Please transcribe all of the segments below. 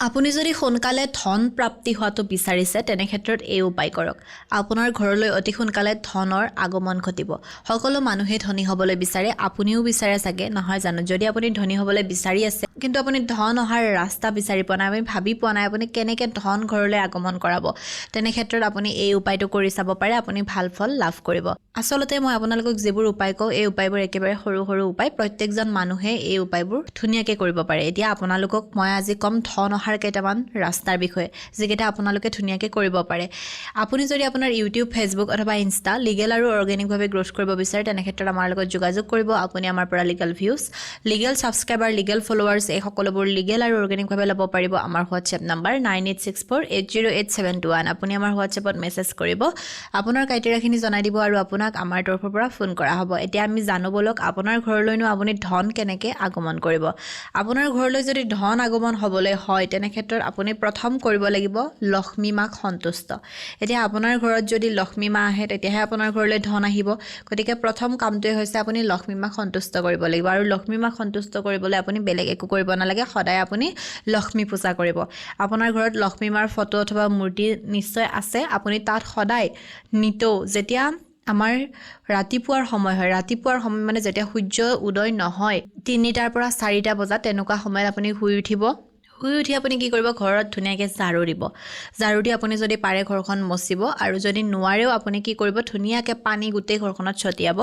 আপুনি যদি সোনকালে ধন প্ৰাপ্তি হোৱাটো বিচাৰিছে তেনে ক্ষেত্ৰত এই উপায় কৰক। আপোনাৰ ঘৰলৈ অতি সোনকালে ধনৰ আগমন ঘটিব। সকলো মানুহে ধনী হ'বলৈ বিচাৰে, আপুনিও বিচাৰে চাগে, নহয় জানো? যদি আপুনি ধনী হ'বলৈ বিচাৰি আছে কিন্তু আপুনি ধন অহাৰ ৰাস্তা বিচাৰি পোৱা নাই, আপুনি ভাবি পোৱা নাই আপুনি কেনেকৈ ধন ঘৰলৈ আগমন কৰাব, তেনে ক্ষেত্ৰত আপুনি এই উপায়টো কৰি চাব পাৰে, আপুনি ভাল ফল লাভ কৰিব। আচলতে মই আপোনালোকক যিবোৰ উপায় কওঁ, এই উপায়বোৰ একেবাৰে সৰু সৰু উপায়, প্ৰত্যেকজন মানুহে এই উপায়বোৰ ধুনীয়াকৈ কৰিব পাৰে। এতিয়া আপোনালোকক মই আজি ক'ম ধন অহাৰ কেইটামান ৰাস্তাৰ বিষয়ে, যিকেইটা আপোনালোকে ধুনীয়াকৈ কৰিব পাৰে। আপুনি যদি আপোনাৰ ইউটিউব, ফেচবুক অথবা ইনষ্টা লিগেল আৰু অৰ্গেনিকভাৱে গ্ৰ'থ কৰিব বিচাৰে, তেনে ক্ষেত্ৰত আমাৰ লগত যোগাযোগ কৰিব। আপুনি আমাৰ পৰা legal views, legal subscriber, legal followers এই সকলোবোৰ লিগেল আৰু অৰ্গেনিকভাৱে ল'ব পাৰিব। আমাৰ হোৱাটছএপ নাম্বাৰ 9864808721। আপুনি আমাৰ হোৱাটছএপত মেছেজ কৰিব, আপোনাৰ ক্ৰাইটেৰিয়াখিনি জনাই দিব আৰু আপোনাক আমাৰ তৰফৰ পৰা ফোন কৰা হ'ব। এতিয়া আমি জানো বলক আপোনাৰ ঘৰলৈনো আপুনি ধন কেনেকৈ আগমন কৰিব। আপোনাৰ ঘৰলৈ যদি ধন আগমন হ'বলৈ হয় তেনে ক্ষেত্ৰত আপুনি প্ৰথম কৰিব লাগিব লক্ষ্মী মাক সন্তুষ্ট। এতিয়া আপোনাৰ ঘৰত যদি লক্ষ্মী মা আহে তেতিয়াহে আপোনাৰ ঘৰলৈ ধন আহিব। গতিকে প্ৰথম কামটোৱে হৈছে আপুনি লক্ষ্মী মাক সন্তুষ্ট কৰিব লাগিব, আৰু লক্ষ্মী মাক সন্তুষ্ট কৰিবলৈ আপুনি বেলেগ একো কৰিব নালাগে। সদায় আপুনি লক্ষ্মী পূজা কৰিব। আপোনাৰ ঘৰত লক্ষ্মী মাৰ ফটো অথবা মূৰ্তি নিশ্চয় আছে, আপুনি তাত সদায় নিতৌ যেতিয়া আমাৰ ৰাতিপুৱাৰ সময় হয়, ৰাতিপুৱাৰ সময় মানে যেতিয়া সূৰ্য উদয় নহয় 3টাৰ পৰা 4টা বজাত, তেনেকুৱা সময়ত আপুনি শুই উঠিব। শুই উঠি আপুনি কি কৰিব, ঘৰত ধুনীয়াকৈ ঝাৰু দিব। ঝাৰু দি আপুনি যদি পাৰে ঘৰখন মচিব, আৰু যদি নোৱাৰেও আপুনি কি কৰিব, ধুনীয়াকৈ পানী গোটেই ঘৰখনত ছটিয়াব।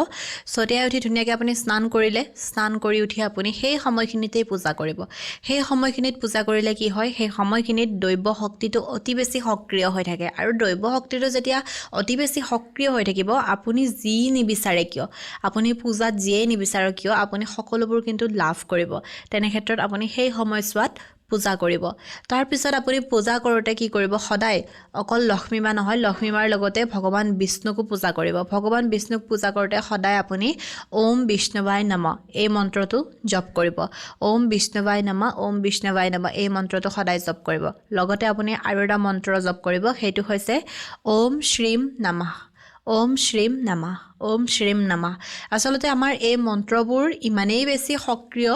ছটিয়াই উঠি ধুনীয়াকৈ আপুনি স্নান কৰিলে, স্নান কৰি উঠি আপুনি সেই সময়খিনিতেই পূজা কৰিব। সেই সময়খিনিত পূজা কৰিলে কি হয়, সেই সময়খিনিত দৈৱ শক্তিটো অতি বেছি সক্ৰিয় হৈ থাকে, আৰু দৈৱ শক্তিটো যেতিয়া অতি বেছি সক্ৰিয় হৈ থাকিব, আপুনি যি নিবিচাৰে কিয়, আপুনি পূজাত যিয়েই নিবিচাৰক কিয়, আপুনি সকলোবোৰ কিন্তু লাভ কৰিব। তেনে ক্ষেত্ৰত আপুনি সেই সময়ছোৱাত পূজা কৰিব। তাৰপিছত আপুনি পূজা কৰোঁতে কি কৰিব, সদায় অকল লক্ষ্মী মা নহয়, লক্ষ্মী মাৰ লগতে ভগৱান বিষ্ণুকো পূজা কৰিব। ভগৱান বিষ্ণুক পূজা কৰোঁতে সদায় আপুনি ওম বিষ্ণুৱায় নমঃ এই মন্ত্ৰটো জপ কৰিব। ওম বিষ্ণুৱায় নমঃ, ওম বিষ্ণুৱায় নমঃ এই মন্ত্ৰটো সদায় জপ কৰিব। লগতে আপুনি আৰু এটা মন্ত্ৰ জপ কৰিব, সেইটো হৈছে ওম শ্ৰীম নমঃ, ওম শ্ৰীম নমঃ, ওম শ্ৰীম নমঃ। আচলতে আমাৰ এই মন্ত্ৰবোৰ ইমানেই বেছি সক্ৰিয়,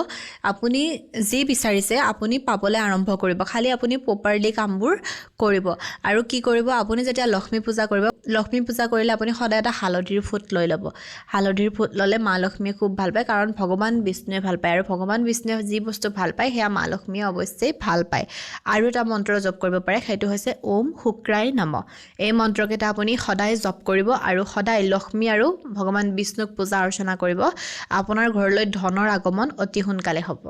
আপুনি যি বিচাৰিছে আপুনি পাবলৈ আৰম্ভ কৰিব, খালি আপুনি প্ৰপাৰলি কামবোৰ কৰিব। আৰু কি কৰিব, আপুনি যেতিয়া লক্ষ্মী পূজা কৰিব, লক্ষ্মী পূজা কৰিলে আপুনি সদায় এটা হালধিৰ ফুট লৈ ল'ব। হালধিৰ ফুট ল'লে মা লক্ষ্মীয়ে খুব ভাল পায়, কাৰণ ভগৱান বিষ্ণুৱে ভাল পায়, আৰু ভগৱান বিষ্ণুৱে যি বস্তু ভাল পায় সেয়া মা লক্ষ্মীয়ে অৱশ্যেই ভাল পায়। আৰু এটা মন্ত্ৰ জপ কৰিব পাৰে, সেইটো হৈছে ওম শুক্ৰায় নমঃ। এই মন্ত্ৰকেইটা আপুনি সদায় জপ কৰিব, আৰু সদায় লক্ষ্মী আৰু ভগৱান বিষ্ণুক পূজা অৰ্চনা কৰিব। আপোনাৰ ঘৰলৈ ধনৰ আগমন অতি সোনকালে হ'ব।